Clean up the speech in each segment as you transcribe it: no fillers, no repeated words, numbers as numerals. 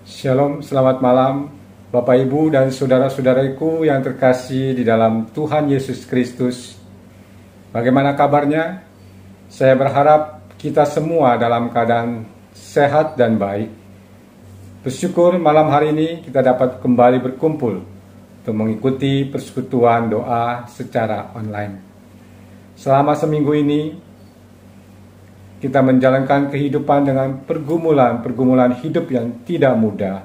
Shalom, selamat malam Bapak Ibu dan saudara-saudaraku yang terkasih di dalam Tuhan Yesus Kristus. Bagaimana kabarnya? Saya berharap kita semua dalam keadaan sehat dan baik. Bersyukur malam hari ini kita dapat kembali berkumpul untuk mengikuti persekutuan doa secara online. Selama seminggu ini kita menjalankan kehidupan dengan pergumulan hidup yang tidak mudah.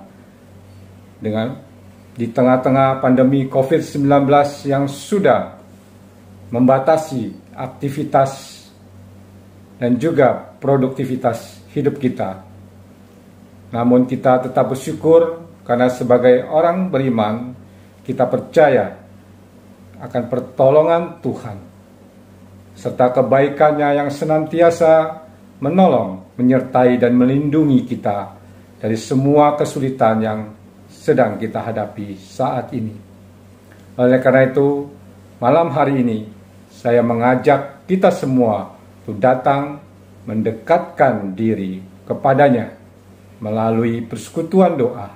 Di tengah-tengah pandemi COVID-19 yang sudah membatasi aktivitas dan juga produktivitas hidup kita. Namun kita tetap bersyukur karena sebagai orang beriman, kita percaya akan pertolongan Tuhan serta kebaikannya yang senantiasa menolong, menyertai dan melindungi kita dari semua kesulitan yang sedang kita hadapi saat ini. Oleh karena itu, malam hari ini saya mengajak kita semua untuk datang mendekatkan diri kepadanya melalui persekutuan doa,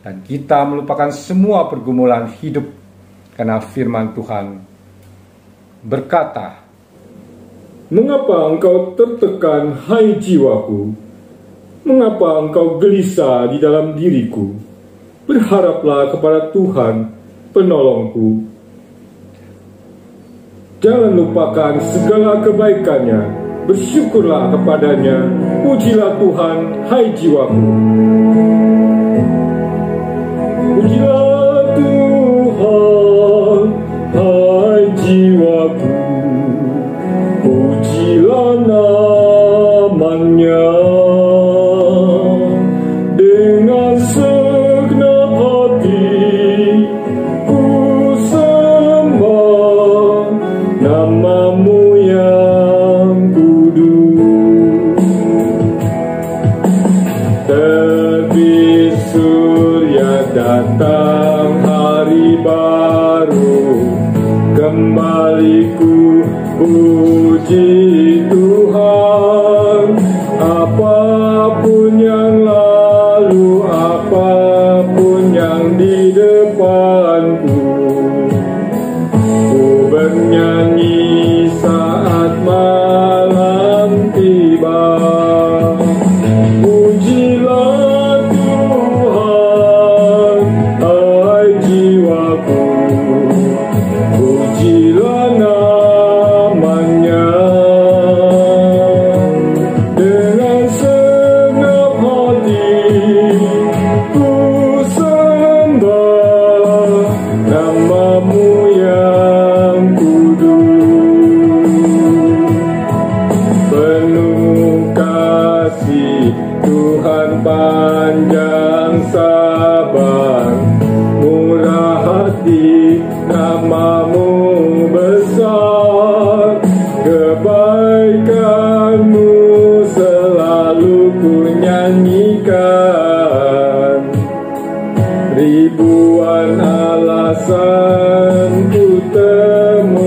dan kita melupakan semua pergumulan hidup karena firman Tuhan berkata, "Mengapa engkau tertekan, hai jiwaku? Mengapa engkau gelisah di dalam diriku? Berharaplah kepada Tuhan, penolongku. Jangan lupakan segala kebaikannya, bersyukurlah kepadanya. Pujilah Tuhan, hai jiwaku. Pujilah Tuhan, hai jiwaku. Pujilah namanya dengan segenap hati. Ku sembah namamu yang kudus. Terbit surya datang hari baru, kembali ku puji Tuhan. Apapun yang lalu, apapun yang di depanku, ku bernyanyi saat malam tiba. Pujilah Tuhan, hai jiwaku. Pujilah namanya dengan segenap hati. Ku sembah namamu yang kudus. Penuh kasih Tuhan, panjang sabar, murah hati, namamu besar. Kebaikanmu selalu ku nyanyikan. Ribuan alasan ku temukan.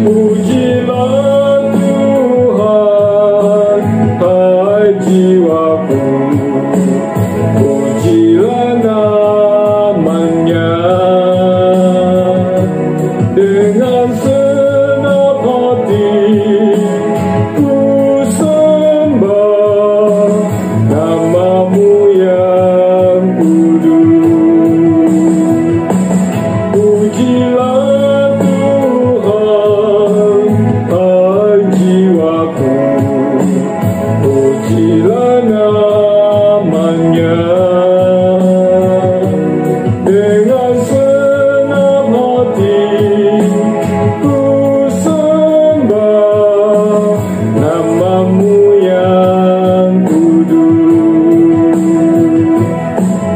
Pujilah Tuhan, hai jiwaku. Pujilah namanya dengan senap hati. Ku sembah namamu yang kudus. Pujilah Tuhan, hai jiwaku. Pujilah namanya dengan senap hati. Ku sembah namamu yang kudus.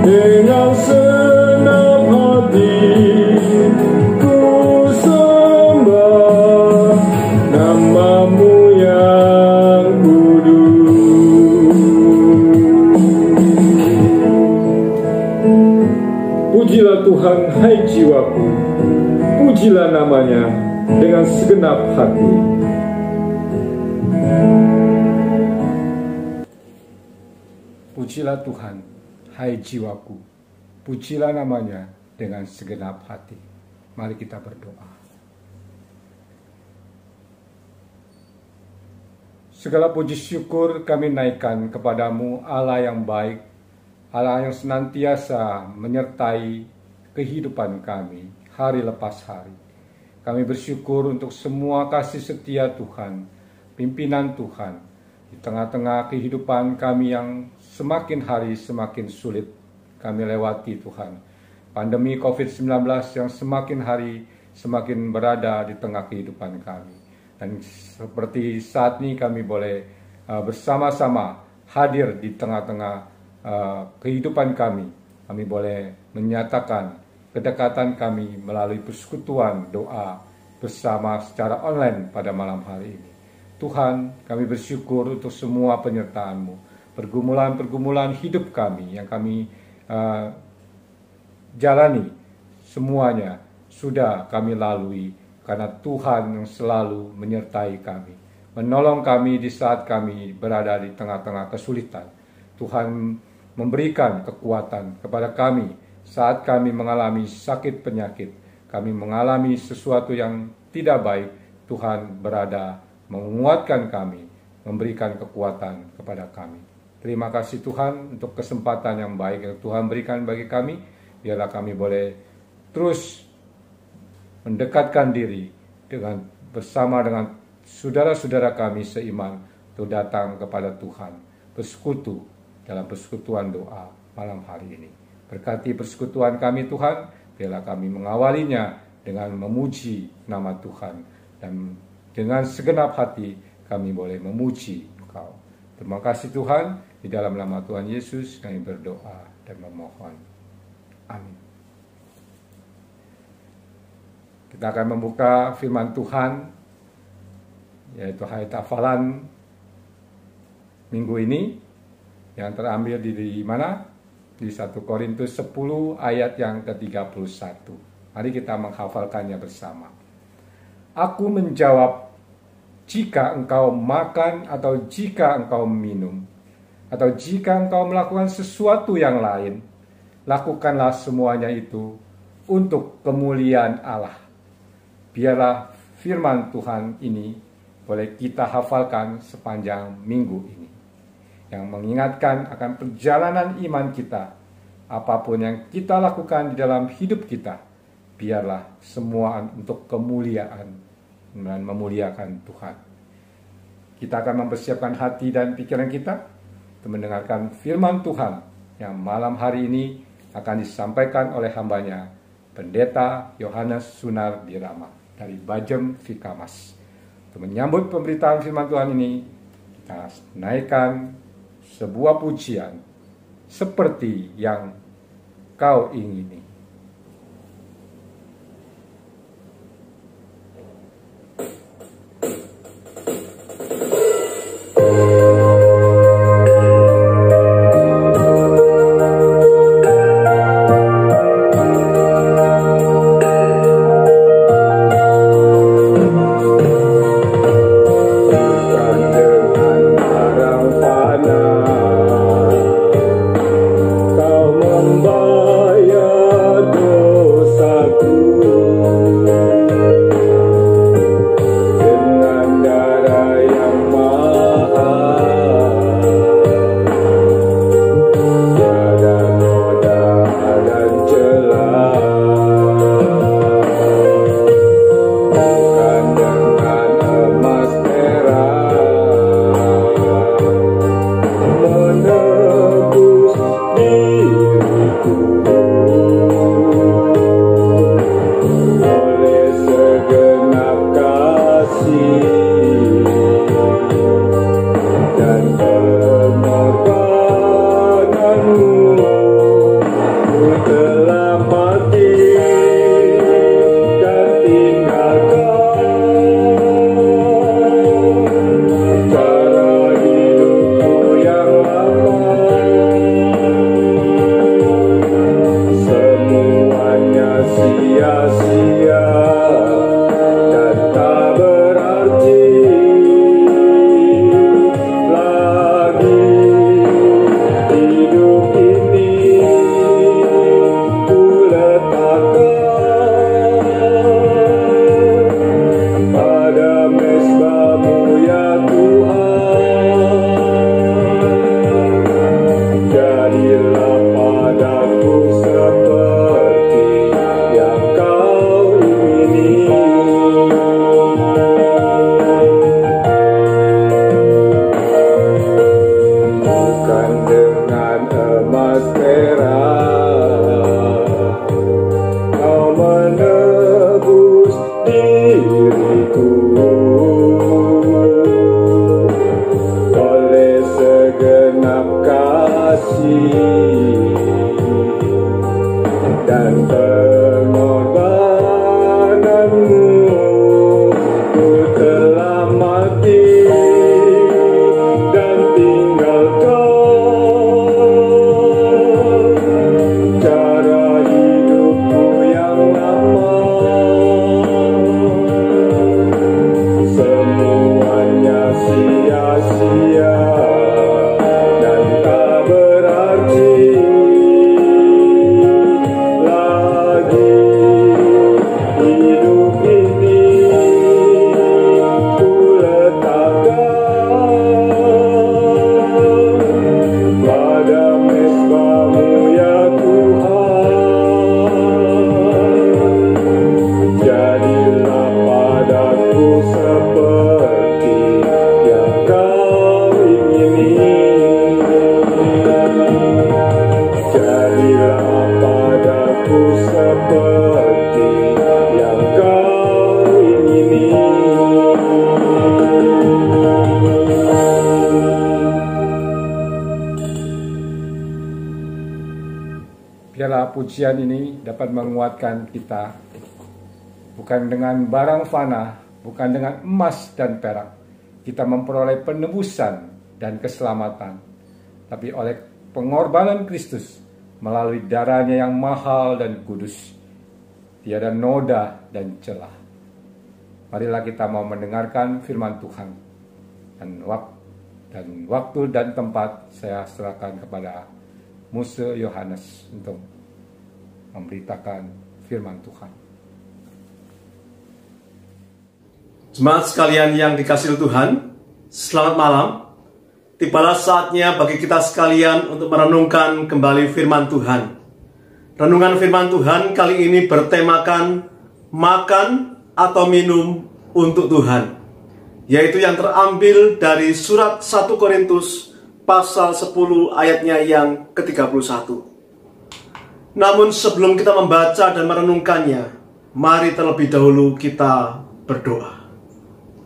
Dengan senap hati, ku sembah namamu yang kudus. Pujilah Tuhan, hai jiwaku. Pujilah namanya dengan segenap hati. Pujilah Tuhan, hai jiwaku. Pujilah namanya dengan segenap hati. Mari kita berdoa. Segala puji syukur kami naikkan kepadamu, Allah yang baik, Allah yang senantiasa menyertai kehidupan kami hari lepas hari. Kami bersyukur untuk semua kasih setia Tuhan, pimpinan Tuhan, di tengah-tengah kehidupan kami yang semakin hari semakin sulit kami lewati Tuhan. Pandemi COVID-19 yang semakin hari semakin berada di tengah kehidupan kami. Dan seperti saat ini kami boleh bersama-sama hadir di tengah-tengah kehidupan kami. Kami boleh menyatakan kedekatan kami melalui persekutuan doa bersama secara online pada malam hari ini. Tuhan, kami bersyukur untuk semua penyertaan-Mu. Pergumulan-pergumulan hidup kami yang kami jalani, semuanya sudah kami lalui. Karena Tuhan yang selalu menyertai kami, menolong kami di saat kami berada di tengah-tengah kesulitan. Tuhan memberikan kekuatan kepada kami saat kami mengalami sakit penyakit, kami mengalami sesuatu yang tidak baik. Tuhan berada menguatkan kami, memberikan kekuatan kepada kami. Terima kasih Tuhan untuk kesempatan yang baik yang Tuhan berikan bagi kami. Biarlah kami boleh terus mendekatkan diri bersama dengan saudara-saudara kami seiman untuk datang kepada Tuhan, bersekutu dalam persekutuan doa malam hari ini. Berkati persekutuan kami Tuhan, biarlah kami mengawalinya dengan memuji nama Tuhan, dan dengan segenap hati kami boleh memuji Engkau. Terima kasih Tuhan, di dalam nama Tuhan Yesus kami berdoa dan memohon. Amin. Kita akan membuka firman Tuhan, yaitu ayat hafalan minggu ini, yang terambil di mana? Di 1 Korintus 10 ayat yang ke-31. Mari kita menghafalkannya bersama. Aku menjawab, jika engkau makan atau jika engkau minum, atau jika engkau melakukan sesuatu yang lain, lakukanlah semuanya itu untuk kemuliaan Allah. Biarlah firman Tuhan ini boleh kita hafalkan sepanjang minggu ini, yang mengingatkan akan perjalanan iman kita. Apapun yang kita lakukan di dalam hidup kita, biarlah semua untuk kemuliaan dan memuliakan Tuhan. Kita akan mempersiapkan hati dan pikiran kita untuk mendengarkan firman Tuhan yang malam hari ini akan disampaikan oleh hambanya, Pendeta Yohanes Sunardirama dari Bajem Vikamas. Untuk menyambut pemberitaan firman Tuhan ini, kita naikkan sebuah pujian seperti yang kau ingini. Kau membayar biarlah pujian ini dapat menguatkan kita, bukan dengan barang fana, bukan dengan emas dan perak kita memperoleh penebusan dan keselamatan, tapi oleh pengorbanan Kristus melalui darahnya yang mahal dan kudus, tiada noda dan celah. Marilah kita mau mendengarkan firman Tuhan, dan waktu dan tempat saya serahkan kepada Muse Yohanes untuk memberitakan firman Tuhan. Jemaat sekalian yang dikasihi Tuhan, selamat malam. Tibalah saatnya bagi kita sekalian untuk merenungkan kembali firman Tuhan. Renungan firman Tuhan kali ini bertemakan makan atau minum untuk Tuhan, yaitu yang terambil dari surat 1 Korintus pasal 10 ayatnya yang ke-31. Namun sebelum kita membaca dan merenungkannya, mari terlebih dahulu kita berdoa.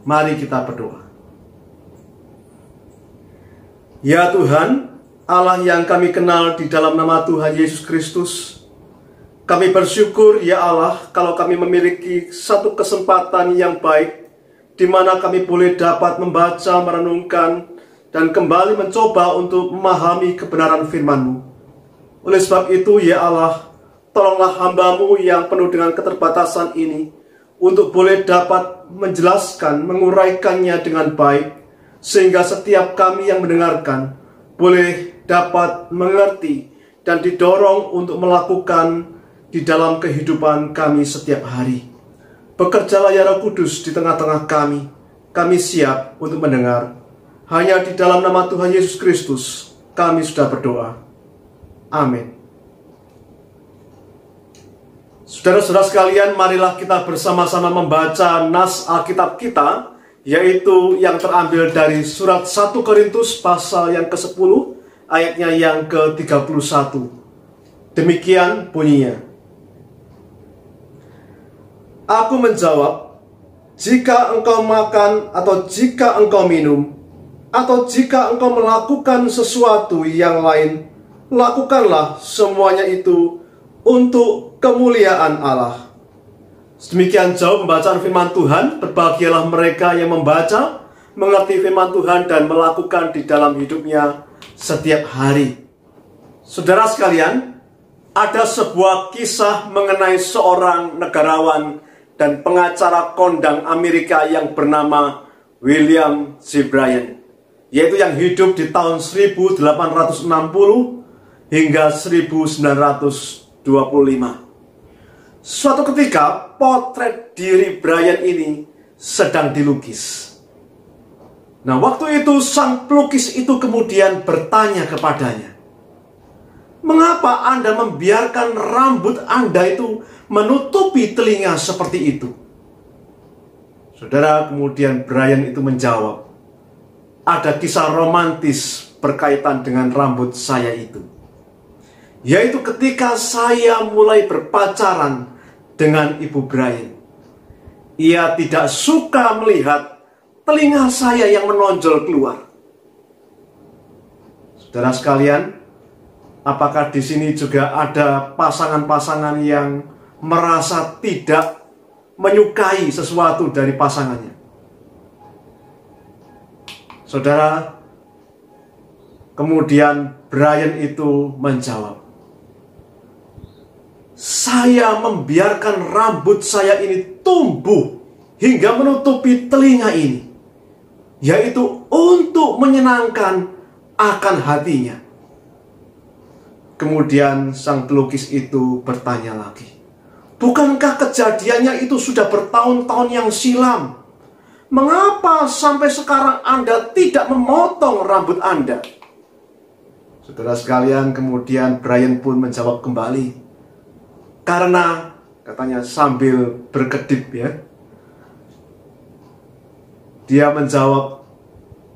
Mari kita berdoa. Ya Tuhan, Allah yang kami kenal di dalam nama Tuhan Yesus Kristus, kami bersyukur ya Allah kalau kami memiliki satu kesempatan yang baik di mana kami boleh dapat membaca, merenungkan, dan kembali mencoba untuk memahami kebenaran firman-Mu. Oleh sebab itu ya Allah, tolonglah hamba-Mu yang penuh dengan keterbatasan ini untuk boleh dapat menjelaskan, menguraikannya dengan baik, sehingga setiap kami yang mendengarkan boleh dapat mengerti dan didorong untuk melakukan di dalam kehidupan kami setiap hari. Bekerjalah ya Roh Kudus di tengah-tengah kami siap untuk mendengar. Hanya di dalam nama Tuhan Yesus Kristus kami sudah berdoa. Amin. Saudara-saudara sekalian, marilah kita bersama-sama membaca nas Alkitab kita, yaitu yang terambil dari surat 1 Korintus pasal yang ke-10, ayatnya yang ke-31. Demikian bunyinya. Aku menjawab, jika engkau makan atau jika engkau minum, atau jika engkau melakukan sesuatu yang lain, lakukanlah semuanya itu untuk kemuliaan Allah. Demikian jauh pembacaan firman Tuhan. Berbahagialah mereka yang membaca, mengerti firman Tuhan, dan melakukan di dalam hidupnya setiap hari. Saudara sekalian, ada sebuah kisah mengenai seorang negarawan dan pengacara kondang Amerika yang bernama William C. Bryan, yaitu yang hidup di tahun 1860 hingga 1925. Suatu ketika, potret diri Bryan ini sedang dilukis. Nah, waktu itu sang pelukis itu kemudian bertanya kepadanya, "Mengapa Anda membiarkan rambut Anda itu menutupi telinga seperti itu?" Saudara, kemudian Bryan itu menjawab, "Ada kisah romantis berkaitan dengan rambut saya itu. Yaitu ketika saya mulai berpacaran dengan Ibu Bryan. Ia tidak suka melihat telinga saya yang menonjol keluar." Saudara sekalian, apakah di sini juga ada pasangan-pasangan yang merasa tidak menyukai sesuatu dari pasangannya? Saudara, kemudian Bryan itu menjawab, "Saya membiarkan rambut saya ini tumbuh hingga menutupi telinga ini, yaitu untuk menyenangkan akan hatinya." Kemudian sang pelukis itu bertanya lagi, "Bukankah kejadiannya itu sudah bertahun-tahun yang silam? Mengapa sampai sekarang Anda tidak memotong rambut Anda?" Saudara sekalian, kemudian Bryan pun menjawab kembali, "Karena," katanya sambil berkedip ya, dia menjawab,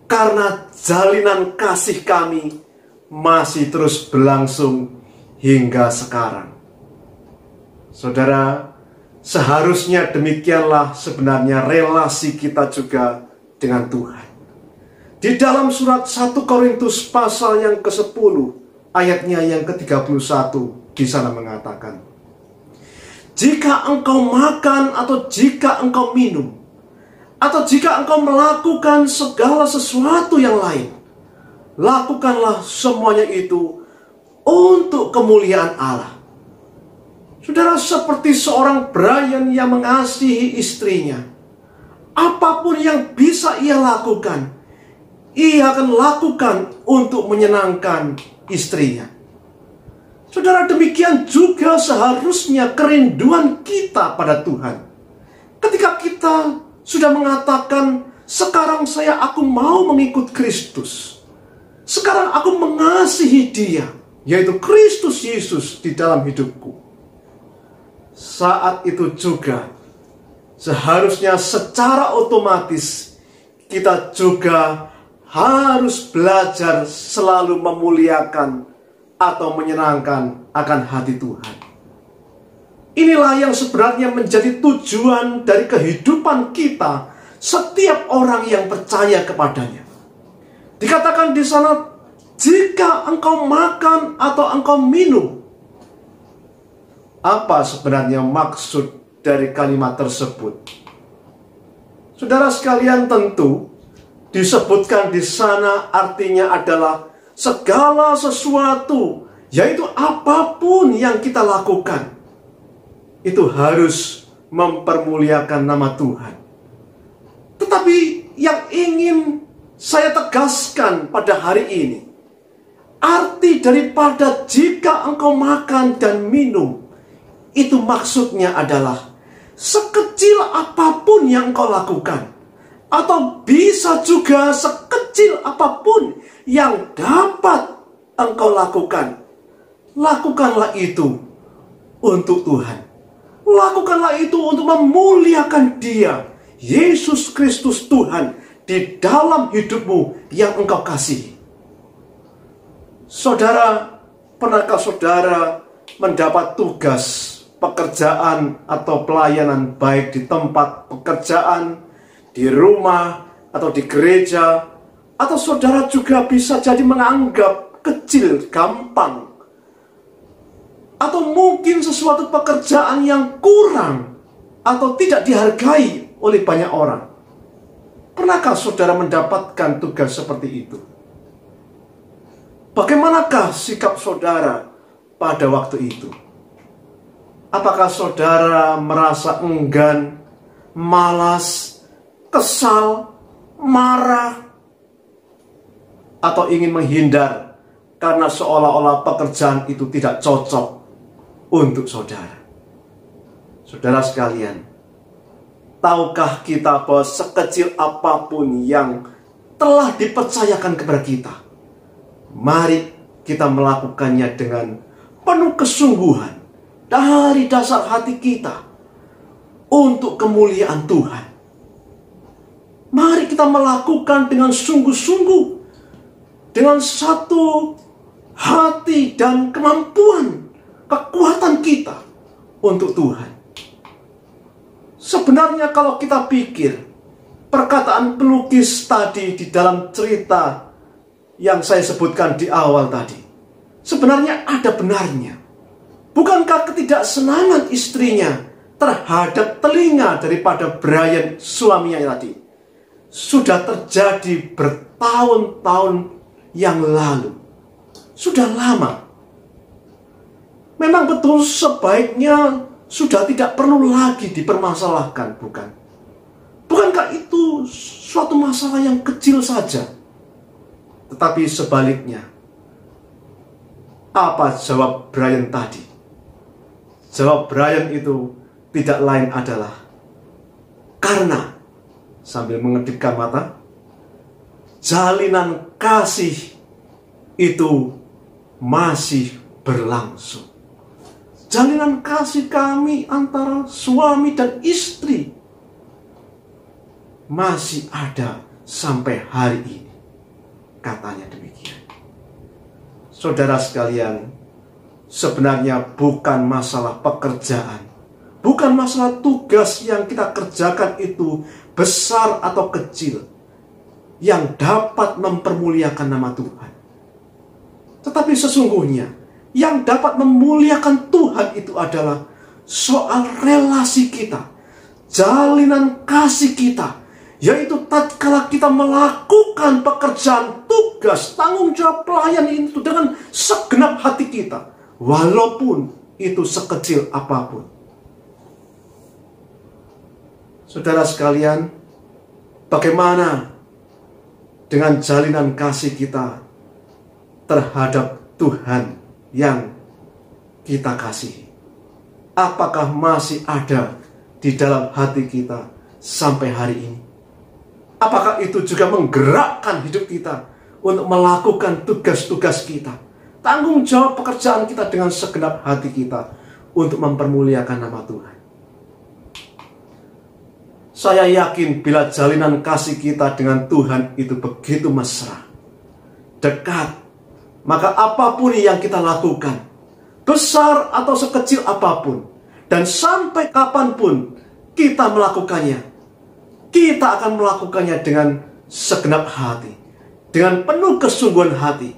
"karena jalinan kasih kami masih terus berlangsung hingga sekarang." Saudara, seharusnya demikianlah sebenarnya relasi kita juga dengan Tuhan. Di dalam surat 1 Korintus pasal yang ke-10 ayatnya yang ke-31, di sana mengatakan, jika engkau makan atau jika engkau minum, atau jika engkau melakukan segala sesuatu yang lain, lakukanlah semuanya itu untuk kemuliaan Allah. Saudara, seperti seorang Brian yang mengasihi istrinya, apapun yang bisa ia lakukan, ia akan lakukan untuk menyenangkan istrinya. Saudara, demikian juga seharusnya kerinduan kita pada Tuhan. Ketika kita sudah mengatakan, sekarang aku mau mengikut Kristus. Sekarang aku mengasihi Dia, yaitu Kristus Yesus di dalam hidupku. Saat itu juga seharusnya secara otomatis kita juga harus belajar selalu memuliakan atau menyenangkan akan hati Tuhan. Inilah yang sebenarnya menjadi tujuan dari kehidupan kita, setiap orang yang percaya kepadanya. Dikatakan di sana, jika engkau makan atau engkau minum. Apa sebenarnya maksud dari kalimat tersebut? Saudara sekalian, tentu disebutkan di sana artinya adalah segala sesuatu, yaitu apapun yang kita lakukan, itu harus mempermuliakan nama Tuhan. Tetapi yang ingin saya tegaskan pada hari ini, arti daripada jika engkau makan dan minum, itu maksudnya adalah sekecil apapun yang engkau lakukan, atau bisa juga sekecil apapun yang dapat engkau lakukan, lakukanlah itu untuk Tuhan. Lakukanlah itu untuk memuliakan Dia, Yesus Kristus Tuhan, di dalam hidupmu yang engkau kasihi. Saudara, pernahkah saudara mendapat tugas pekerjaan atau pelayanan, baik di tempat pekerjaan, di rumah, atau di gereja, atau saudara juga bisa jadi menganggap kecil, gampang, atau mungkin sesuatu pekerjaan yang kurang atau tidak dihargai oleh banyak orang. Pernahkah saudara mendapatkan tugas seperti itu? Bagaimanakah sikap saudara pada waktu itu? Apakah saudara merasa enggan, malas, kesal, marah, atau ingin menghindar karena seolah-olah pekerjaan itu tidak cocok untuk saudara? Saudara sekalian, tahukah kita bahwa sekecil apapun yang telah dipercayakan kepada kita, mari kita melakukannya dengan penuh kesungguhan dari dasar hati kita untuk kemuliaan Tuhan. Mari kita melakukan dengan sungguh-sungguh, dengan satu hati dan kemampuan, kekuatan kita untuk Tuhan. Sebenarnya kalau kita pikir, perkataan pelukis tadi di dalam cerita yang saya sebutkan di awal tadi, sebenarnya ada benarnya. Bukankah ketidaksenangan istrinya terhadap telinga daripada Brian, suaminya tadi, sudah terjadi bertahun-tahun yang lalu? Sudah lama. Memang betul sebaiknya sudah tidak perlu lagi dipermasalahkan, bukan? Bukankah itu suatu masalah yang kecil saja? Tetapi sebaliknya, apa jawab Brian tadi? Jawab Brian itu tidak lain adalah karena, sambil mengedipkan mata, jalinan kasih itu masih berlangsung. Jalinan kasih kami antara suami dan istri masih ada sampai hari ini, katanya demikian. Saudara sekalian, sebenarnya bukan masalah pekerjaan, bukan masalah tugas yang kita kerjakan itu besar atau kecil yang dapat mempermuliakan nama Tuhan. Tetapi sesungguhnya Yang dapat memuliakan Tuhan itu adalah soal relasi kita, jalinan kasih kita, yaitu tatkala kita melakukan pekerjaan, tugas, tanggung jawab pelayan itu dengan segenap hati kita, walaupun itu sekecil apapun. Saudara sekalian, bagaimana dengan jalinan kasih kita terhadap Tuhan yang kita kasihi? Apakah masih ada di dalam hati kita sampai hari ini? Apakah itu juga menggerakkan hidup kita untuk melakukan tugas-tugas kita, tanggung jawab pekerjaan kita dengan segenap hati kita untuk mempermuliakan nama Tuhan? Saya yakin bila jalinan kasih kita dengan Tuhan itu begitu mesra, dekat, maka apapun yang kita lakukan, besar atau sekecil apapun, dan sampai kapanpun kita melakukannya, kita akan melakukannya dengan segenap hati, dengan penuh kesungguhan hati,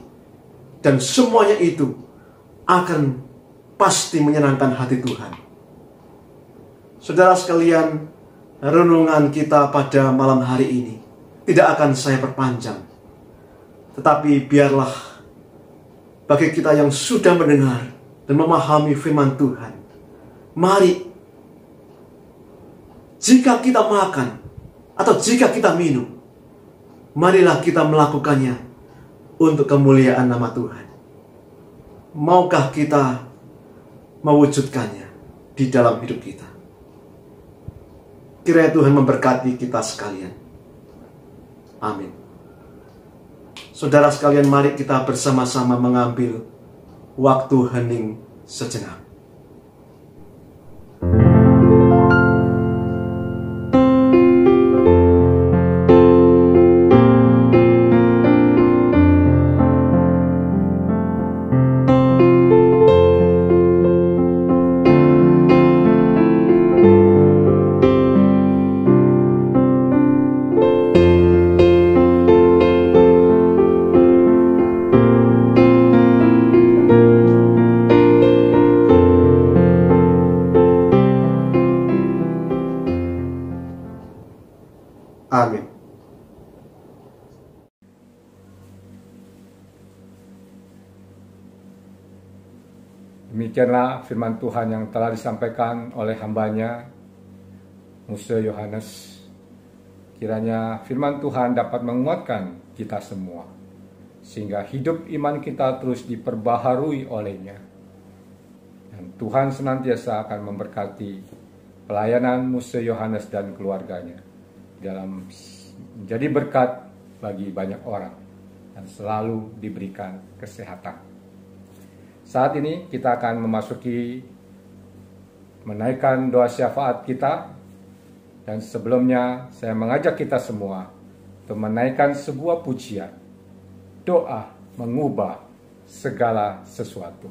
dan semuanya itu akan pasti menyenangkan hati Tuhan. Saudara sekalian, renungan kita pada malam hari ini tidak akan saya perpanjang, tetapi biarlah bagi kita yang sudah mendengar dan memahami firman Tuhan, mari jika kita makan atau jika kita minum, marilah kita melakukannya untuk kemuliaan nama Tuhan. Maukah kita mewujudkannya di dalam hidup kita? Kiranya Tuhan memberkati kita sekalian. Amin. Saudara sekalian, mari kita bersama-sama mengambil waktu hening sejenak. Amin. Demikianlah firman Tuhan yang telah disampaikan oleh hambanya, Musa Yohanes. Kiranya firman Tuhan dapat menguatkan kita semua, sehingga hidup iman kita terus diperbaharui olehnya. Dan Tuhan senantiasa akan memberkati pelayanan Musa Yohanes dan keluarganya dalam menjadi berkat bagi banyak orang dan selalu diberikan kesehatan. Saat ini kita akan memasuki menaikkan doa syafaat kita, dan sebelumnya saya mengajak kita semua untuk menaikkan sebuah pujian, doa mengubah segala sesuatu.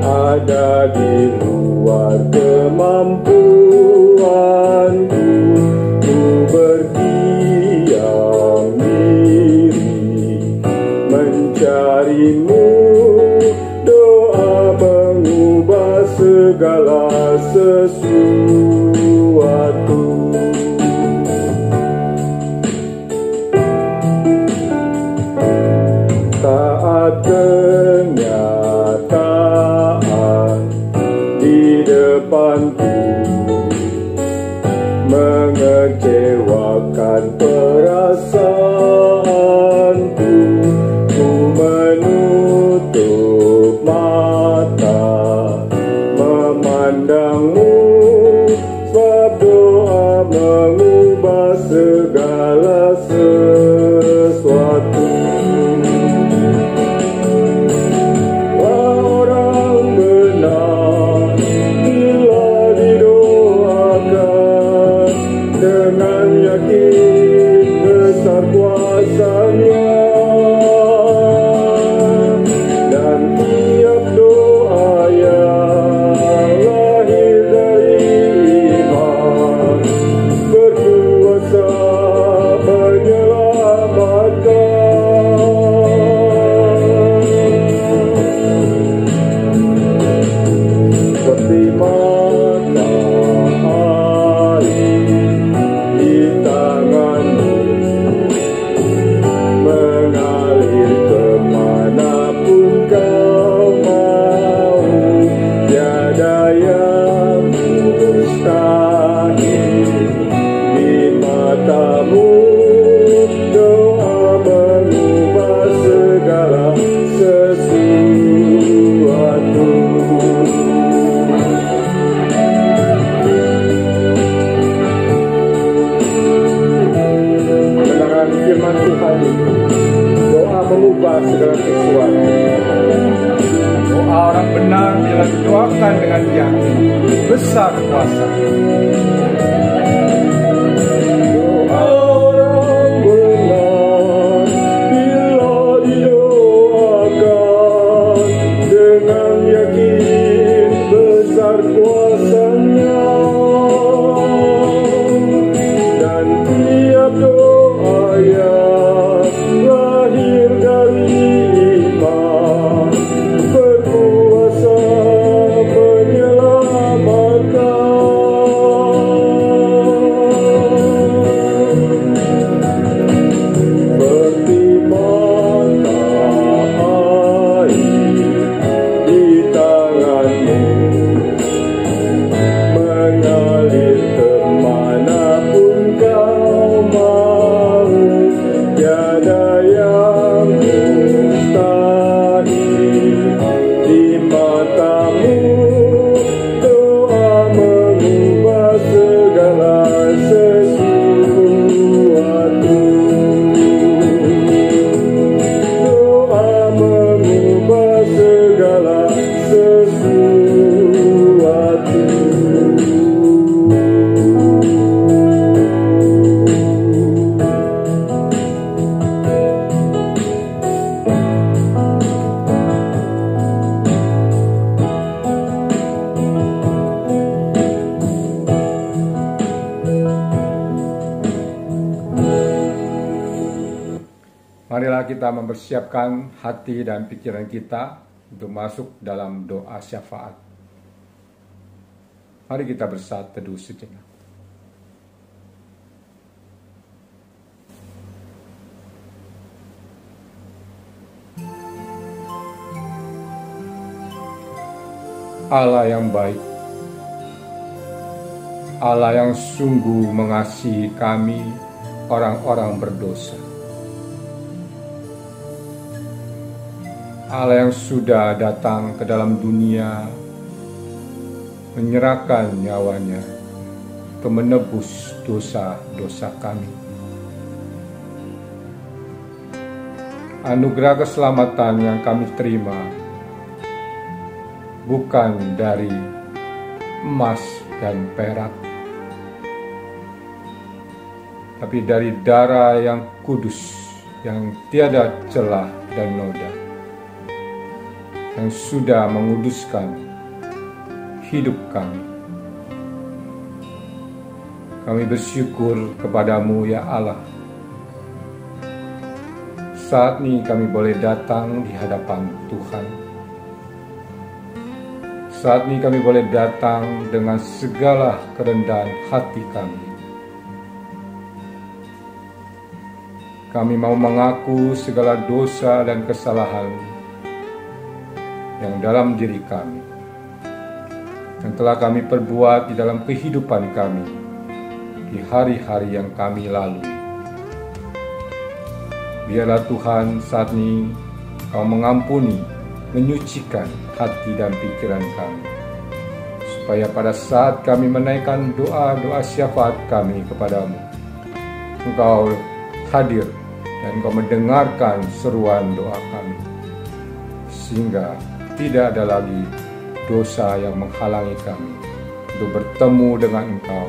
Ada di luar kemampuanku, ku berdiam diri mencarimu. Doa mengubah segala sesuatu. Saat kenyataan di depanku mengecewakan perasaan, segala sesuatu. Orang benar bila didoakan dengan yakin besar kuasa-Nya, dan tiap doa yang lahir dari iman berkuasa menyelamatkan. Seperti matahari di tangan-Mu, mengalir kemanapun Kau mau, tiada yang mustahil di mata-Mu. Doa mengubah segala sesuatu. Kebenaran firman Tuhan ini, doa mengubah segala sesuatu. Doa orang benar bila didoakan dengan yakin besar kuasa. Doa orang benar bila didoakan dengan yakin besar kuasa-Nya, dan tiap doa yang lahir dari iman berkuasa Marilah kita mempersiapkan hati dan pikiran kita untuk masuk dalam doa syafaat. Mari kita bersatu teduh sejenak. Allah yang baik, Allah yang sungguh mengasihi kami orang-orang berdosa, Allah yang sudah datang ke dalam dunia menyerahkan nyawanya untuk menebus dosa-dosa kami. Anugerah keselamatan yang kami terima bukan dari emas dan perak, tapi dari darah yang kudus, yang tiada celah dan noda, yang sudah menguduskan hidup kami. Kami bersyukur kepadamu ya Allah. Saat ini kami boleh datang di hadapan Tuhan. Saat ini kami boleh datang dengan segala kerendahan hati kami. Kami mau mengaku segala dosa dan kesalahan yang dalam diri kami, yang telah kami perbuat di dalam kehidupan kami, di hari-hari yang kami lalui. Biarlah Tuhan saat ini Kau mengampuni, menyucikan hati dan pikiran kami, supaya pada saat kami menaikkan doa-doa syafaat kami kepadamu, Engkau hadir dan Engkau mendengarkan seruan doa kami, sehingga tidak ada lagi dosa yang menghalangi kami untuk bertemu dengan Engkau,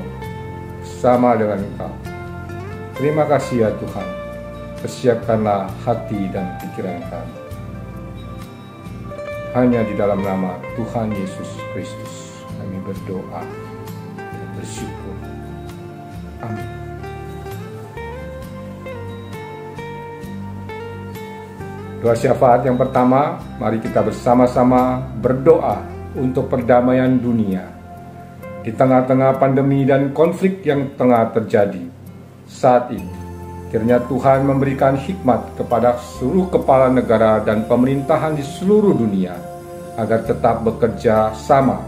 bersama dengan Engkau. Terima kasih ya Tuhan, persiapkanlah hati dan pikiran kami. Hanya di dalam nama Tuhan Yesus Kristus kami berdoa dan bersyukur. Amin. Doa syafaat yang pertama, mari kita bersama-sama berdoa untuk perdamaian dunia. Di tengah-tengah pandemi dan konflik yang tengah terjadi saat ini, kiranya Tuhan memberikan hikmat kepada seluruh kepala negara dan pemerintahan di seluruh dunia agar tetap bekerja sama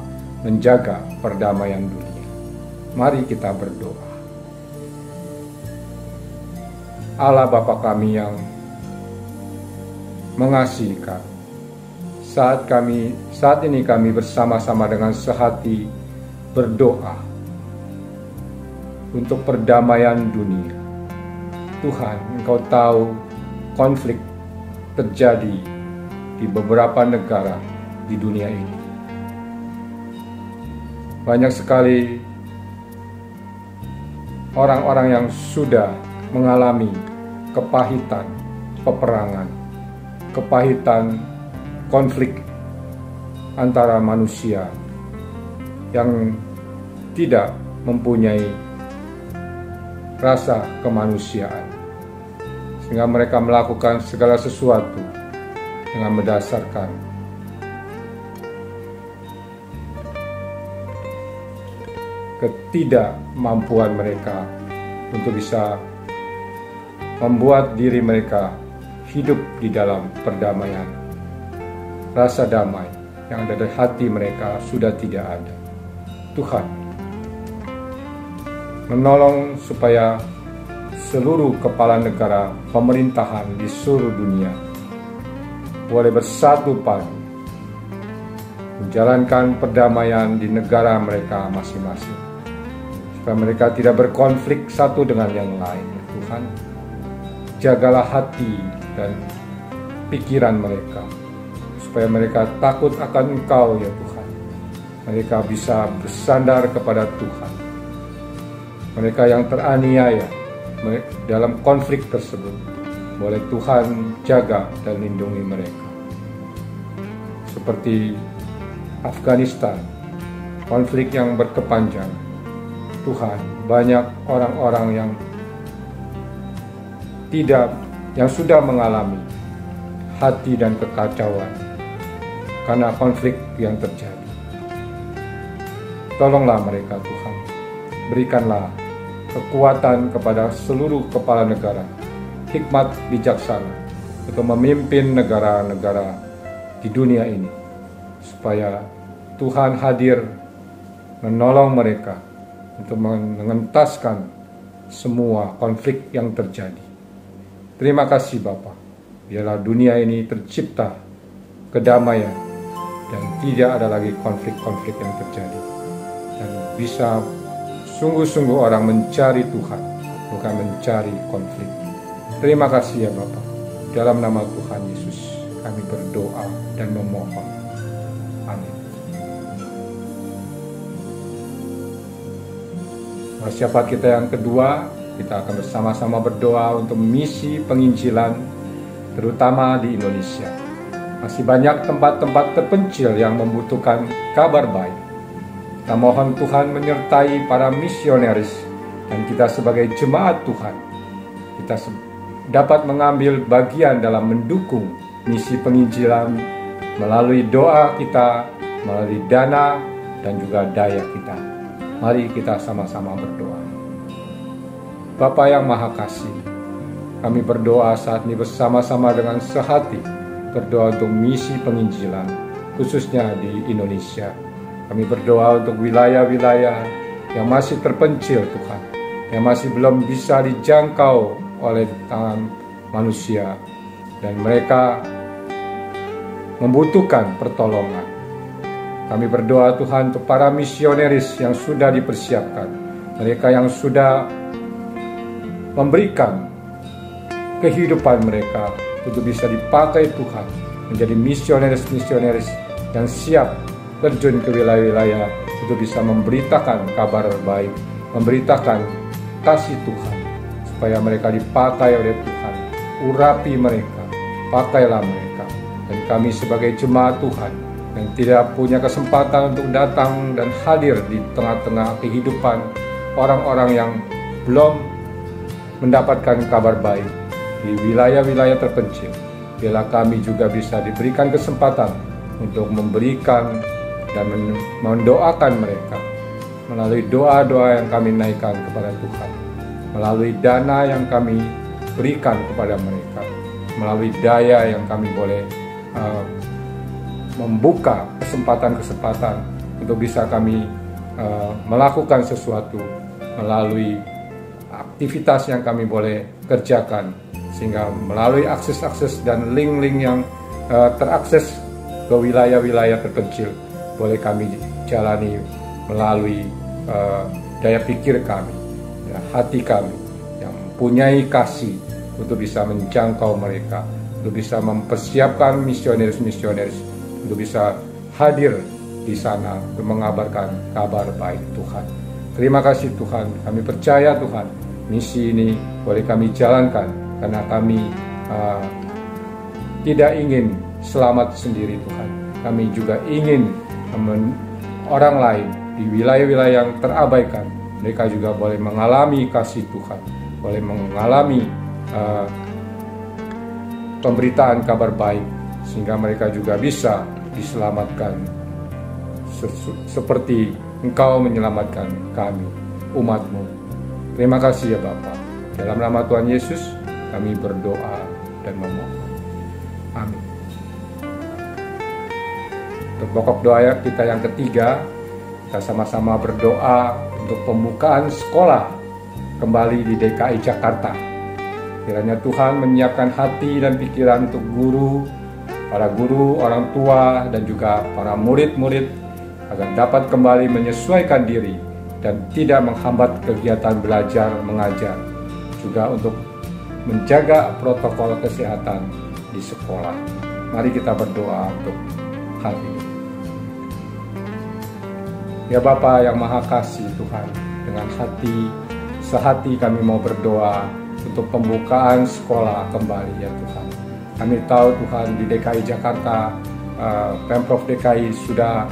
menjaga perdamaian dunia. Mari kita berdoa. Allah Bapa kami yang mengasihi kami, saat ini kami bersama-sama dengan sehati berdoa untuk perdamaian dunia. Tuhan, Engkau tahu konflik terjadi di beberapa negara di dunia ini. Banyak sekali orang-orang yang sudah mengalami kepahitan peperangan, kepahitan konflik antara manusia yang tidak mempunyai rasa kemanusiaan, sehingga mereka melakukan segala sesuatu dengan mendasarkan ketidakmampuan mereka untuk bisa membuat diri mereka hidup di dalam perdamaian. Rasa damai yang ada di hati mereka sudah tidak ada. Tuhan, menolong supaya seluruh kepala negara, pemerintahan di seluruh dunia boleh bersatu padu menjalankan perdamaian di negara mereka masing-masing, supaya mereka tidak berkonflik satu dengan yang lain. Tuhan, jagalah hati dan pikiran mereka, supaya mereka takut akan Engkau ya Tuhan. Mereka bisa bersandar kepada Tuhan. Mereka yang teraniaya dalam konflik tersebut, boleh Tuhan jaga dan lindungi mereka. Seperti Afghanistan, konflik yang berkepanjangan. Tuhan, banyak orang-orang yang sudah mengalami hati dan kekacauan karena konflik yang terjadi. Tolonglah mereka Tuhan, berikanlah kekuatan kepada seluruh kepala negara, hikmat bijaksana untuk memimpin negara-negara di dunia ini, supaya Tuhan hadir menolong mereka untuk mengentaskan semua konflik yang terjadi. Terima kasih Bapa, biarlah dunia ini tercipta kedamaian dan tidak ada lagi konflik-konflik yang terjadi, dan bisa sungguh-sungguh orang mencari Tuhan, bukan mencari konflik. Terima kasih ya Bapa. Dalam nama Tuhan Yesus kami berdoa dan memohon. Amin. Syafaat kita yang kedua, kita akan bersama-sama berdoa untuk misi penginjilan, terutama di Indonesia. Masih banyak tempat-tempat terpencil yang membutuhkan kabar baik. Kita mohon Tuhan menyertai para misionaris dan kita sebagai jemaat Tuhan, kita dapat mengambil bagian dalam mendukung misi penginjilan melalui doa kita, melalui dana dan juga daya kita. Mari kita sama-sama berdoa. Bapa yang Maha Kasih, kami berdoa saat ini bersama-sama dengan sehati, berdoa untuk misi penginjilan, khususnya di Indonesia. Kami berdoa untuk wilayah-wilayah yang masih terpencil Tuhan, yang masih belum bisa dijangkau oleh tangan manusia, dan mereka membutuhkan pertolongan. Kami berdoa Tuhan untuk para misionaris yang sudah dipersiapkan, mereka yang sudah memberikan kehidupan mereka untuk bisa dipakai Tuhan menjadi misionaris-misionaris yang siap terjun ke wilayah-wilayah untuk bisa memberitakan kabar baik, memberitakan kasih Tuhan, supaya mereka dipakai oleh Tuhan. Urapi mereka, pakailah mereka. Dan kami sebagai jemaat Tuhan yang tidak punya kesempatan untuk datang dan hadir di tengah-tengah kehidupan orang-orang yang belum mendapatkan kabar baik di wilayah-wilayah terpencil, bila kami juga bisa diberikan kesempatan untuk memberikan dan mendoakan mereka melalui doa-doa yang kami naikkan kepada Tuhan, melalui dana yang kami berikan kepada mereka, melalui daya yang kami boleh membuka kesempatan-kesempatan untuk bisa kami melakukan sesuatu melalui aktivitas yang kami boleh kerjakan, sehingga melalui akses-akses dan link-link yang terakses ke wilayah-wilayah terpencil boleh kami jalani melalui daya pikir kami, hati kami yang mempunyai kasih untuk bisa menjangkau mereka, untuk bisa mempersiapkan misionaris-misionaris untuk bisa hadir di sana untuk mengabarkan kabar baik Tuhan. Terima kasih Tuhan, kami percaya Tuhan, misi ini boleh kami jalankan karena kami tidak ingin selamat sendiri Tuhan. Kami juga ingin orang lain di wilayah-wilayah yang terabaikan, mereka juga boleh mengalami kasih Tuhan, boleh mengalami pemberitaan kabar baik, sehingga mereka juga bisa diselamatkan seperti Engkau menyelamatkan kami, umat-Mu. Terima kasih ya Bapa. Dalam nama Tuhan Yesus kami berdoa dan memohon. Amin. Untuk pokok doa kita yang ketiga, kita sama-sama berdoa untuk pembukaan sekolah kembali di DKI Jakarta. Kiranya Tuhan menyiapkan hati dan pikiran untuk para guru, orang tua, dan juga para murid-murid agar dapat kembali menyesuaikan diri dan tidak menghambat kegiatan belajar mengajar. Juga untuk menjaga protokol kesehatan di sekolah. Mari kita berdoa untuk hal ini. Ya Bapa yang Maha Kasih Tuhan, dengan sehati kami mau berdoa untuk pembukaan sekolah kembali ya Tuhan. Kami tahu Tuhan di DKI Jakarta, Pemprov DKI sudah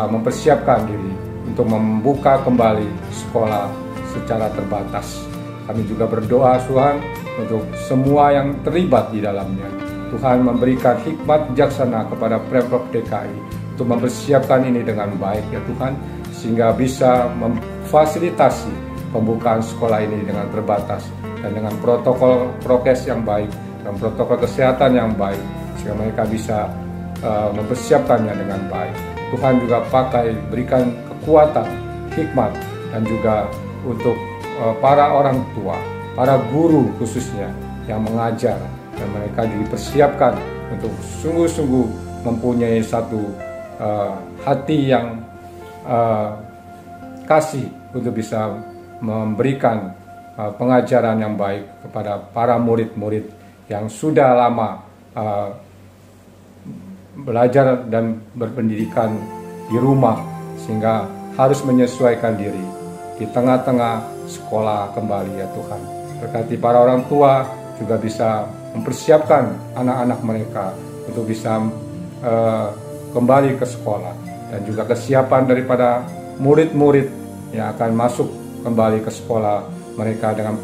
mempersiapkan diri untuk membuka kembali sekolah secara terbatas. Kami juga berdoa Tuhan untuk semua yang terlibat di dalamnya. Tuhan memberikan hikmat bijaksana kepada Pemprov DKI untuk mempersiapkan ini dengan baik ya Tuhan, sehingga bisa memfasilitasi pembukaan sekolah ini dengan terbatas dan dengan protokol prokes yang baik dan protokol kesehatan yang baik, sehingga mereka bisa mempersiapkannya dengan baik. Tuhan juga berikan kekuatan, hikmat, dan juga untuk para orang tua, para guru khususnya yang mengajar, dan mereka dipersiapkan untuk sungguh-sungguh mempunyai satu hati yang kasih untuk bisa memberikan pengajaran yang baik kepada para murid-murid yang sudah lama belajar dan berpendidikan di rumah, sehingga harus menyesuaikan diri di tengah-tengah sekolah kembali ya Tuhan. Berkati para orang tua juga bisa mempersiapkan anak-anak mereka untuk bisa kembali ke sekolah, dan juga kesiapan daripada murid-murid yang akan masuk kembali ke sekolah mereka dengan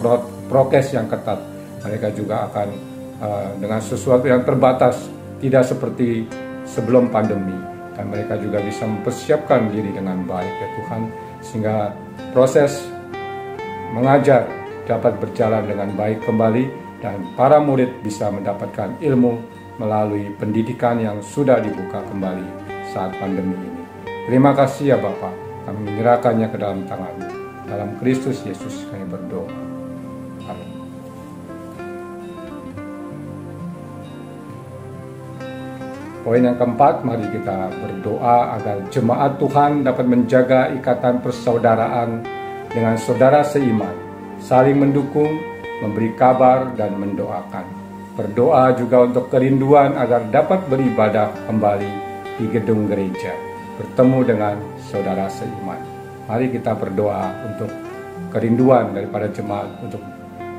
prokes yang ketat. Mereka juga akan dengan sesuatu yang terbatas, tidak seperti sebelum pandemi, dan mereka juga bisa mempersiapkan diri dengan baik ya Tuhan, sehingga proses mengajar dapat berjalan dengan baik kembali, dan para murid bisa mendapatkan ilmu melalui pendidikan yang sudah dibuka kembali saat pandemi ini. Terima kasih ya Bapa, kami menyerahkannya ke dalam tangan-Mu. Dalam Kristus Yesus kami berdoa. Amin. Poin yang keempat, mari kita berdoa agar jemaat Tuhan dapat menjaga ikatan persaudaraan dengan saudara seiman, saling mendukung memberi kabar dan mendoakan. Berdoa juga untuk kerinduan agar dapat beribadah kembali di gedung gereja, bertemu dengan saudara seiman. Mari kita berdoa untuk kerinduan daripada jemaat untuk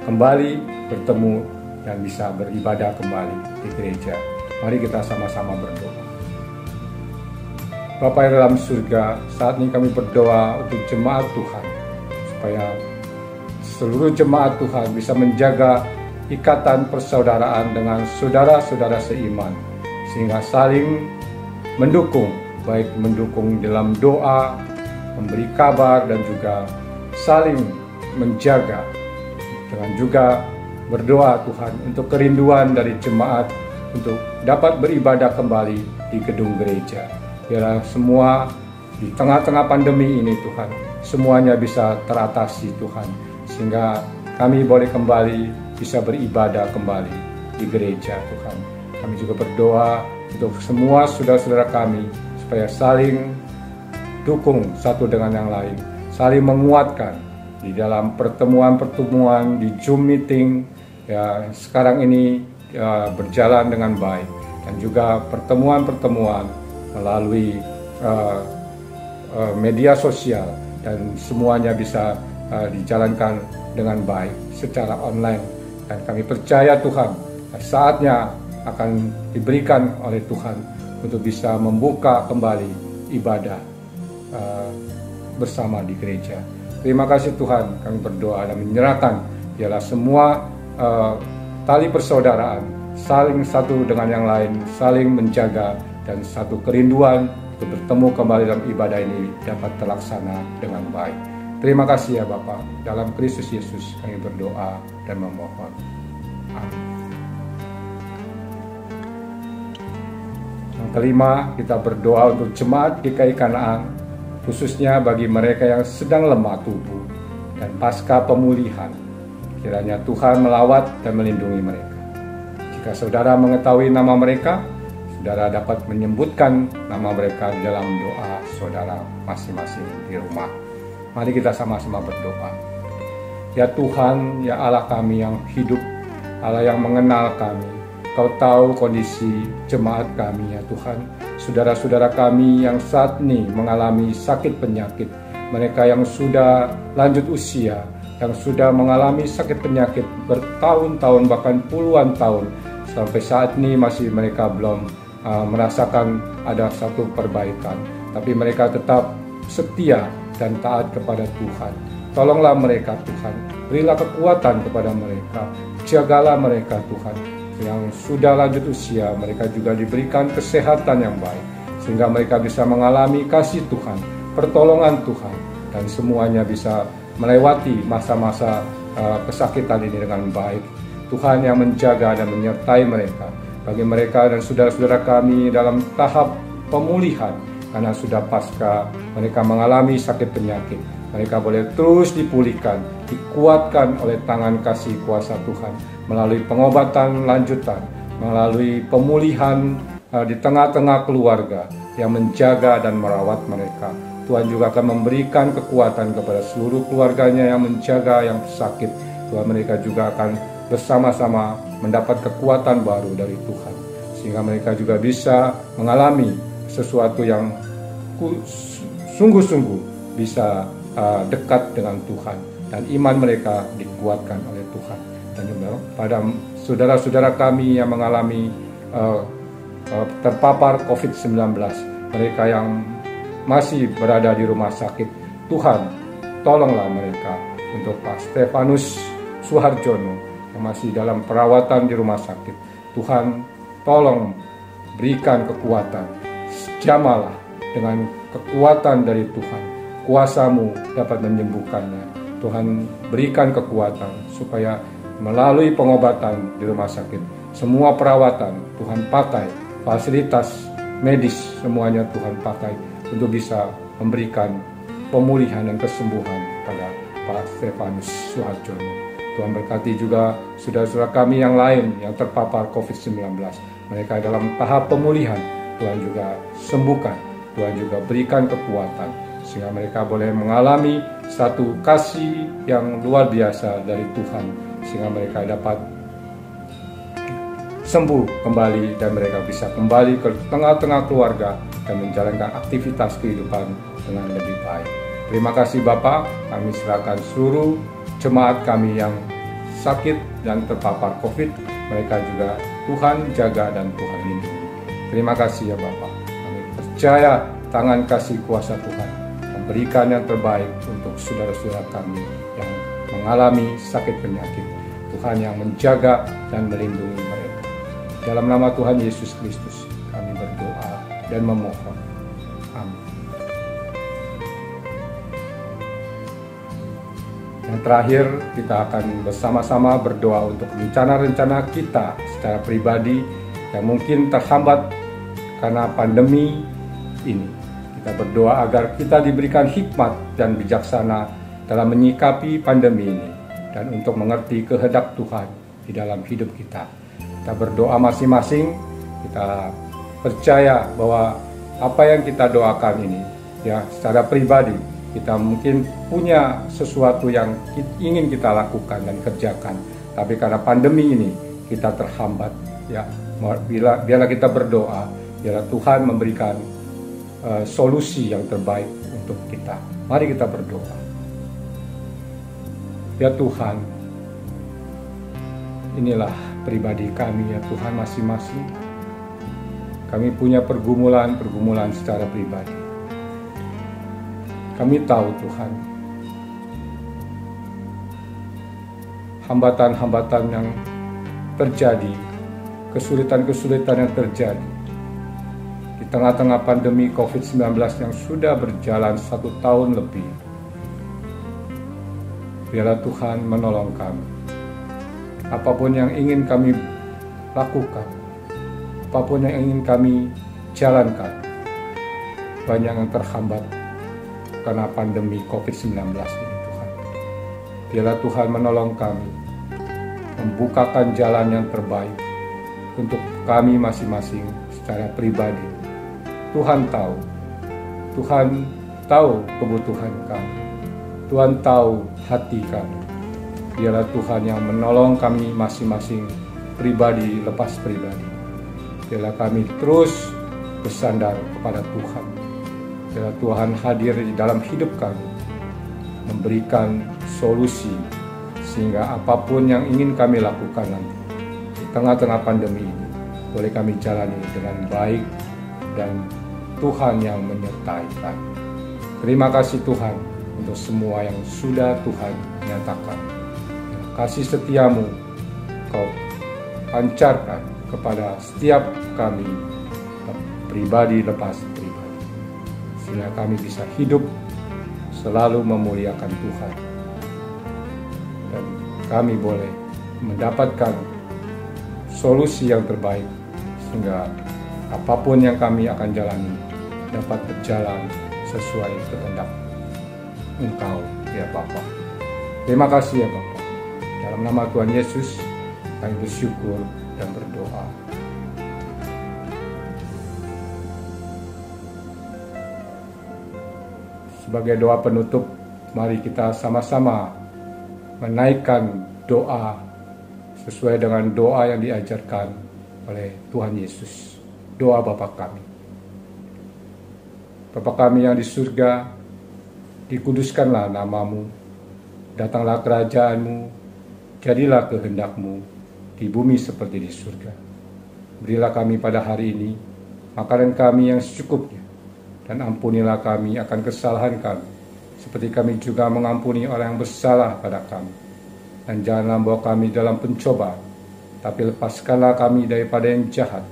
kembali bertemu dan bisa beribadah kembali di gereja. Mari kita sama-sama berdoa. Bapa yang dalam surga, saat ini kami berdoa untuk jemaat Tuhan, supaya seluruh jemaat Tuhan bisa menjaga ikatan persaudaraan dengan saudara-saudara seiman, sehingga saling mendukung, baik mendukung dalam doa, memberi kabar, dan juga saling menjaga, dengan juga berdoa Tuhan untuk kerinduan dari jemaat untuk dapat beribadah kembali di gedung gereja. Biarlah semua di tengah-tengah pandemi ini Tuhan, semuanya bisa teratasi Tuhan, sehingga kami boleh kembali bisa beribadah kembali di gereja Tuhan. Kami juga berdoa untuk semua saudara-saudara kami supaya saling dukung satu dengan yang lain, saling menguatkan di dalam pertemuan-pertemuan di Zoom meeting ya sekarang ini berjalan dengan baik, dan juga pertemuan-pertemuan melalui media sosial, dan semuanya bisa dijalankan dengan baik secara online. Dan kami percaya Tuhan, saatnya akan diberikan oleh Tuhan untuk bisa membuka kembali ibadah bersama di gereja. Terima kasih Tuhan, kami berdoa dan menyerahkan biarlah semua tali persaudaraan saling satu dengan yang lain, saling menjaga, dan satu kerinduan untuk bertemu kembali dalam ibadah ini dapat terlaksana dengan baik. Terima kasih ya Bapa, dalam Kristus Yesus kami berdoa dan memohon. Amin. Yang kelima, kita berdoa untuk jemaat GKI Kanaan, khususnya bagi mereka yang sedang lemah tubuh dan pasca pemulihan. Kiranya Tuhan melawat dan melindungi mereka. Jika saudara mengetahui nama mereka, saudara dapat menyebutkan nama mereka di dalam doa saudara masing-masing di rumah. Mari kita sama-sama berdoa. Ya Tuhan, ya Allah kami yang hidup, Allah yang mengenal kami, Kau tahu kondisi jemaat kami ya Tuhan. Saudara-saudara kami yang saat ini mengalami sakit penyakit, mereka yang sudah lanjut usia, yang sudah mengalami sakit penyakit bertahun-tahun bahkan puluhan tahun, sampai saat ini masih mereka belum merasakan ada satu perbaikan, tapi mereka tetap setia dan taat kepada Tuhan. Tolonglah mereka Tuhan, berilah kekuatan kepada mereka, jagalah mereka Tuhan. Yang sudah lanjut usia, mereka juga diberikan kesehatan yang baik, sehingga mereka bisa mengalami kasih Tuhan, pertolongan Tuhan, dan semuanya bisa melewati masa-masa kesakitan ini dengan baik. Tuhan yang menjaga dan menyertai mereka. Bagi mereka dan saudara-saudara kami dalam tahap pemulihan, karena sudah pasca mereka mengalami sakit penyakit, mereka boleh terus dipulihkan, dikuatkan oleh tangan kasih kuasa Tuhan, melalui pengobatan lanjutan, melalui pemulihan di tengah-tengah keluarga yang menjaga dan merawat mereka. Tuhan juga akan memberikan kekuatan kepada seluruh keluarganya yang menjaga yang sakit. Tuhan, mereka juga akan bersama-sama mendapat kekuatan baru dari Tuhan, sehingga mereka juga bisa mengalami sesuatu yang sungguh-sungguh bisa dekat dengan Tuhan, dan iman mereka dikuatkan oleh Tuhan. Dan juga pada saudara-saudara kami yang mengalami terpapar COVID-19, mereka yang masih berada di rumah sakit, Tuhan tolonglah mereka. Untuk Pak Stefanus Suharjono yang masih dalam perawatan di rumah sakit, Tuhan tolong berikan kekuatan, jamalah dengan kekuatan dari Tuhan, kuasa-Mu dapat menyembuhkannya. Tuhan berikan kekuatan supaya melalui pengobatan di rumah sakit, semua perawatan Tuhan pakai, fasilitas medis semuanya Tuhan pakai untuk bisa memberikan pemulihan dan kesembuhan pada Pak Stefanus Suharjono. Tuhan berkati juga saudara-saudara kami yang lain yang terpapar COVID-19. Mereka dalam tahap pemulihan, Tuhan juga sembuhkan, Tuhan juga berikan kekuatan, sehingga mereka boleh mengalami satu kasih yang luar biasa dari Tuhan, sehingga mereka dapat sembuh kembali dan mereka bisa kembali ke tengah-tengah keluarga dan menjalankan aktivitas kehidupan dengan lebih baik. Terima kasih Bapak, kami serahkan seluruh jemaat kami yang sakit dan terpapar COVID, mereka juga Tuhan jaga dan Tuhan lindungi. Terima kasih ya Bapak, kami percaya tangan kasih kuasa Tuhan memberikan yang terbaik untuk saudara-saudara kami yang mengalami sakit penyakit. Tuhan yang menjaga dan melindungi mereka. Dalam nama Tuhan Yesus Kristus kami berdoa dan memohon. Amin. Yang terakhir, kita akan bersama-sama berdoa untuk rencana-rencana kita secara pribadi yang mungkin terhambat karena pandemi ini. Kita berdoa agar kita diberikan hikmat dan bijaksana dalam menyikapi pandemi ini dan untuk mengerti kehendak Tuhan di dalam hidup kita. Kita berdoa masing-masing, kita percaya bahwa apa yang kita doakan ini ya secara pribadi kita mungkin punya sesuatu yang ingin kita lakukan dan kerjakan, tapi karena pandemi ini kita terhambat ya. Biarlah kita berdoa, biarlah Tuhan memberikan solusi yang terbaik untuk kita. Mari kita berdoa. Ya Tuhan, inilah pribadi kami ya Tuhan masing-masing. Kami punya pergumulan secara pribadi. Kami tahu Tuhan, hambatan-hambatan yang terjadi, kesulitan-kesulitan yang terjadi di tengah-tengah pandemi COVID-19 yang sudah berjalan 1 tahun lebih. Biarlah Tuhan menolong kami. Apapun yang ingin kami lakukan, apapun yang ingin kami jalankan, banyak yang terhambat karena pandemi COVID-19 ini Tuhan. Biarlah Tuhan menolong kami, membukakan jalan yang terbaik untuk kami masing-masing secara pribadi. Tuhan tahu kebutuhan kami. Tuhan tahu hati kami. Biarlah Tuhan yang menolong kami masing-masing pribadi lepas pribadi. Biarlah kami terus bersandar kepada Tuhan. Biarlah Tuhan hadir di dalam hidup kami, memberikan solusi sehingga apapun yang ingin kami lakukan nanti di tengah-tengah pandemi ini boleh kami jalani dengan baik dan Tuhan yang menyertai kami. Terima kasih Tuhan untuk semua yang sudah Tuhan nyatakan. Kasih setiamu Kau pancarkan kepada setiap kami pribadi lepas pribadi, sehingga kami bisa hidup selalu memuliakan Tuhan dan kami boleh mendapatkan solusi yang terbaik sehingga apapun yang kami akan jalani dapat berjalan sesuai kehendak Engkau ya Bapa. Terima kasih ya Bapa. Dalam nama Tuhan Yesus kami bersyukur dan berdoa. Sebagai doa penutup, mari kita sama-sama menaikkan doa sesuai dengan doa yang diajarkan oleh Tuhan Yesus. Doa Bapa kami. Bapa kami yang di surga, dikuduskanlah namamu, datanglah kerajaanmu, jadilah kehendakmu di bumi seperti di surga. Berilah kami pada hari ini makanan kami yang secukupnya, dan ampunilah kami akan kesalahan kami, seperti kami juga mengampuni orang yang bersalah pada kami. Dan janganlah bawa kami dalam pencobaan, tapi lepaskanlah kami daripada yang jahat,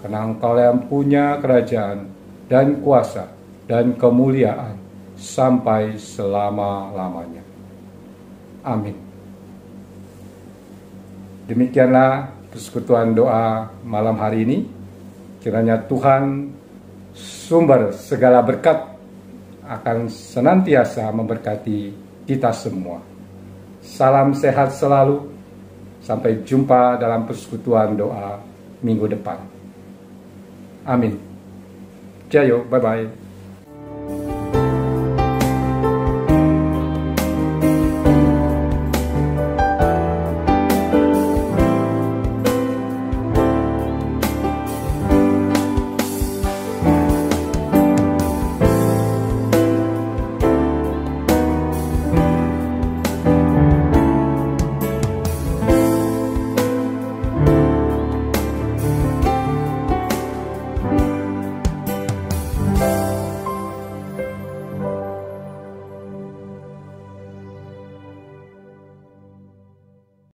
karena Engkau yang punya kerajaan dan kuasa dan kemuliaan sampai selama-lamanya. Amin. Demikianlah persekutuan doa malam hari ini. Kiranya Tuhan sumber segala berkat akan senantiasa memberkati kita semua. Salam sehat selalu. Sampai jumpa dalam persekutuan doa minggu depan. Amin. Jayo, bye-bye.